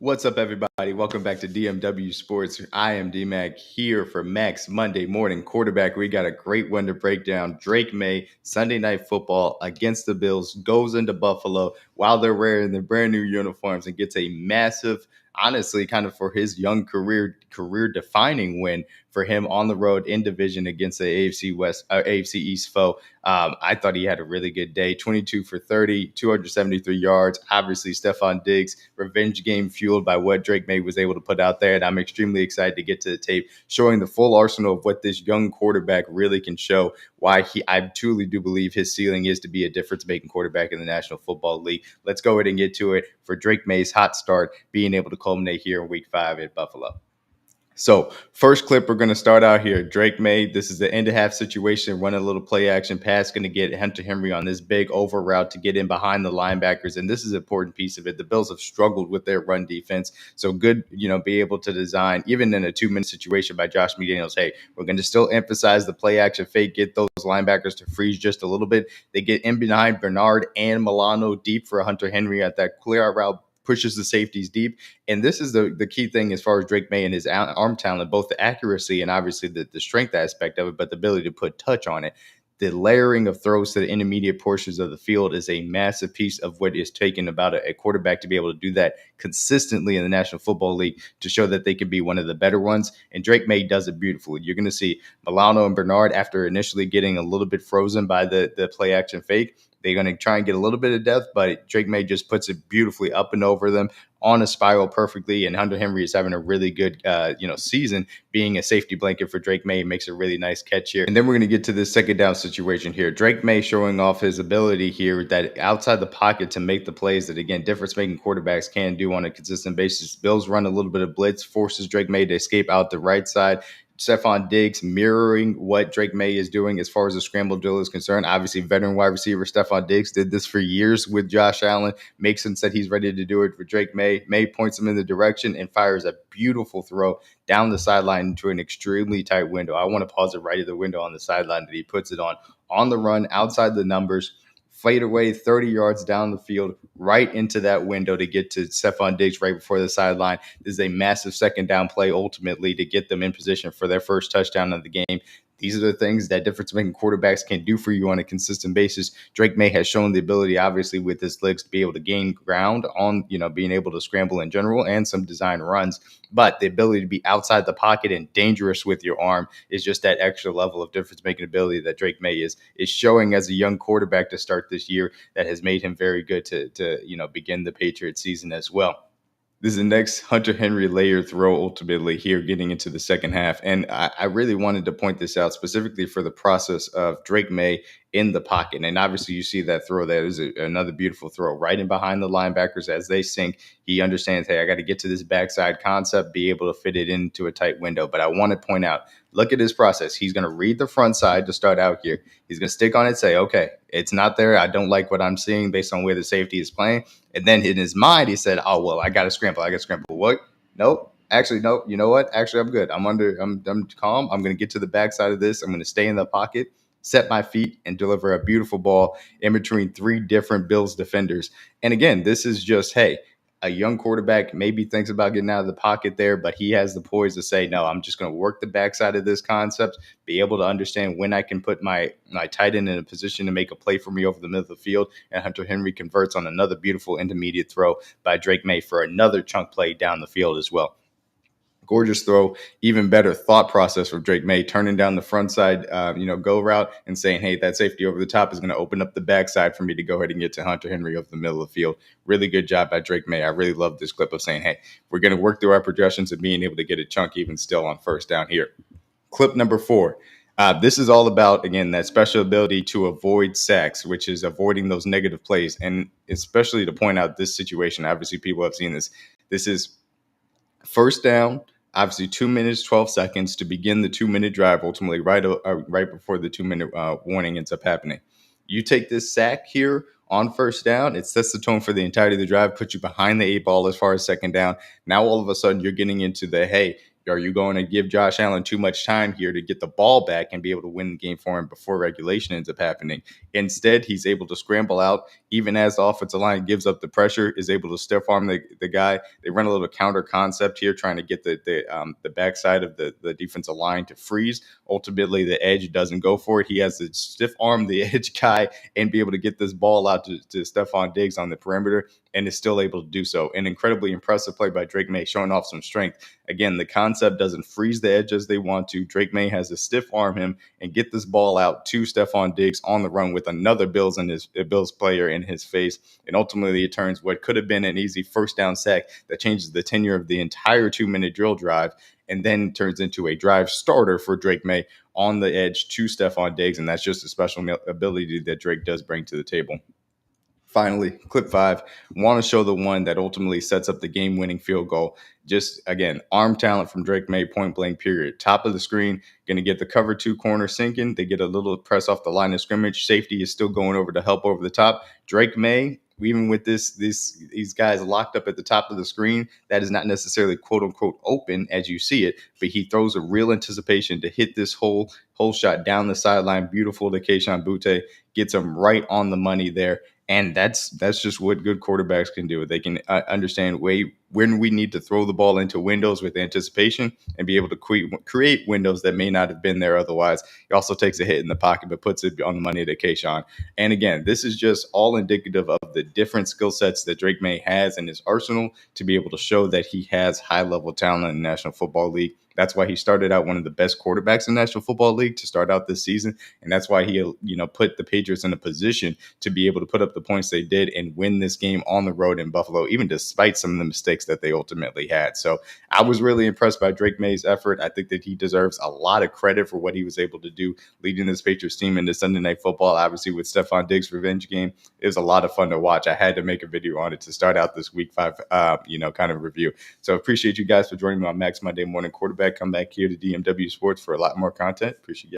What's up, everybody? Welcome back to DMW Sports. I am DMac here for Mac's Monday Morning Quarterback. We got a great one to break down. Drake Maye, Sunday Night Football against the Bills, goes into Buffalo while they're wearing their brand new uniforms and gets a massive, honestly, kind of for his young career-defining win for him on the road in division against the AFC East foe. I thought he had a really good day. 22 for 30, 273 yards. Obviously, Stefon Diggs, revenge game fueled by what Drake Maye was able to put out there. And I'm extremely excited to get to the tape showing the full arsenal of what this young quarterback really can show. I truly do believe his ceiling is to be a difference-making quarterback in the National Football League. Let's go ahead and get to it for Drake Maye's hot start being able to culminate here in Week 5 at Buffalo. So first clip, we're going to start out here. Drake Maye, this is the end of half situation, running a little play action pass, going to get Hunter Henry on this big over route to get in behind the linebackers. And this is an important piece of it. The Bills have struggled with their run defense. So good, be able to design, even in a 2-minute situation by Josh McDaniels, hey, we're going to still emphasize the play action fake, get those linebackers to freeze just a little bit. They get in behind Bernard and Milano deep for Hunter Henry at that clear out route, pushes the safeties deep. And this is the key thing as far as Drake Maye and his arm talent, both the accuracy and obviously the strength aspect of it, but the ability to put touch on it. The layering of throws to the intermediate portions of the field is a massive piece of what is taken about a quarterback to be able to do that consistently in the National Football League to show that they can be one of the better ones. And Drake Maye does it beautifully. You're going to see Milano and Bernard, after initially getting a little bit frozen by the play action fake, they're going to try and get a little bit of depth, but Drake Maye just puts it beautifully up and over them on a spiral perfectly. And Hunter Henry is having a really good, season, being a safety blanket for Drake Maye. Makes a really nice catch here. And then we're going to get to this second down situation here. Drake Maye showing off his ability here that outside the pocket to make the plays that, again, difference-making quarterbacks can do on a consistent basis. Bills run a little bit of blitz, forces Drake Maye to escape out the right side. Stefon Diggs mirroring what Drake Maye is doing as far as the scramble drill is concerned. Obviously, veteran wide receiver Stefon Diggs did this for years with Josh Allen. Makes him said he's ready to do it for Drake Maye. Maye points him in the direction and fires a beautiful throw down the sideline into an extremely tight window. I want to pause it right at the window on the sideline that he puts it on the run, outside the numbers. Fade away 30 yards down the field, right into that window to get to Stefon Diggs right before the sideline. This is a massive second down play ultimately to get them in position for their first touchdown of the game. These are the things that difference-making quarterbacks can do for you on a consistent basis. Drake Maye has shown the ability, obviously, with his legs to be able to gain ground on, being able to scramble in general and some design runs. But the ability to be outside the pocket and dangerous with your arm is just that extra level of difference-making ability that Drake Maye is showing as a young quarterback to start this year that has made him very good to begin the Patriots season as well. This is the next Hunter Henry layer throw ultimately here getting into the second half. And I really wanted to point this out specifically for the process of Drake Maye in the pocket. And obviously you see that throw there is another beautiful throw right in behind the linebackers as they sink. He understands, hey, I got to get to this backside concept, be able to fit it into a tight window. But I want to point out, look at his process. He's going to read the front side to start out here. He's going to stick on it, say, okay, it's not there. I don't like what I'm seeing based on where the safety is playing. And then in his mind, he said, oh, well, I got to scramble. What? Nope. Actually, nope. You know what? Actually, I'm good. I'm calm. I'm going to get to the backside of this. I'm going to stay in the pocket, set my feet, and deliver a beautiful ball in between 3 different Bills defenders. And again, this is just, hey, a young quarterback maybe thinks about getting out of the pocket there, but he has the poise to say, no, I'm just going to work the backside of this concept, be able to understand when I can put my tight end in a position to make a play for me over the middle of the field. And Hunter Henry converts on another beautiful intermediate throw by Drake Maye for another chunk play down the field as well. Gorgeous throw, even better thought process from Drake Maye, turning down the front side, go route and saying, hey, that safety over the top is going to open up the backside for me to go ahead and get to Hunter Henry over the middle of the field. Really good job by Drake Maye. I really love this clip of saying, hey, we're going to work through our progressions and being able to get a chunk even still on first down here. Clip number 4. This is all about, again, that special ability to avoid sacks, which is avoiding those negative plays. And especially to point out this situation, obviously people have seen this. This is first down, obviously 2 minutes, 12 seconds to begin the 2-minute drive, ultimately right before the 2-minute warning ends up happening. You take this sack here on first down, it sets the tone for the entirety of the drive, puts you behind the 8 ball as far as second down. Now all of a sudden you're getting into the, hey, are you going to give Josh Allen too much time here to get the ball back and be able to win the game for him before regulation ends up happening? Instead, he's able to scramble out, even as the offensive line gives up the pressure, is able to stiff arm the guy. They run a little counter concept here, trying to get the backside of the defensive line to freeze. Ultimately, the edge doesn't go for it. He has to stiff arm the edge guy and be able to get this ball out to Stefon Diggs on the perimeter, and is still able to do so. An incredibly impressive play by Drake Maye, showing off some strength. Again, the concept doesn't freeze the edge as they want to. Drake Maye has to stiff arm him and get this ball out to Stefon Diggs on the run with another Bills player in his face. And ultimately, it turns what could have been an easy first down sack that changes the tenure of the entire 2-minute drill drive, and then turns into a drive starter for Drake Maye on the edge to Stefon Diggs. And that's just a special ability that Drake does bring to the table. Finally, clip 5, want to show the one that ultimately sets up the game-winning field goal. Just, again, arm talent from Drake Maye, point blank, period. Top of the screen, going to get the cover 2 corner sinking. They get a little press off the line of scrimmage. Safety is still going over to help over the top. Drake Maye, even with these guys locked up at the top of the screen, that is not necessarily quote-unquote open as you see it, but he throws a real anticipation to hit this whole shot down the sideline. Beautiful to Kayshon Boutte. Gets him right on the money there. And that's just what good quarterbacks can do. They can understand when we need to throw the ball into windows with anticipation and be able to create windows that may not have been there otherwise. He also takes a hit in the pocket, but puts it on the money to Kayshon. And again, this is just all indicative of the different skill sets that Drake Maye has in his arsenal to be able to show that he has high-level talent in the National Football League. That's why he started out one of the best quarterbacks in the National Football League to start out this season. And that's why he, put the Patriots in a position to be able to put up the points they did and win this game on the road in Buffalo, even despite some of the mistakes that they ultimately had. So I was really impressed by Drake Maye's effort. I think that he deserves a lot of credit for what he was able to do leading this Patriots team into Sunday Night Football. Obviously, with Stefon Diggs' revenge game, it was a lot of fun to watch. I had to make a video on it to start out this week 5, kind of review. So appreciate you guys for joining me on Max Monday Morning Quarterback. Come back here to DMW Sports for a lot more content. Appreciate you.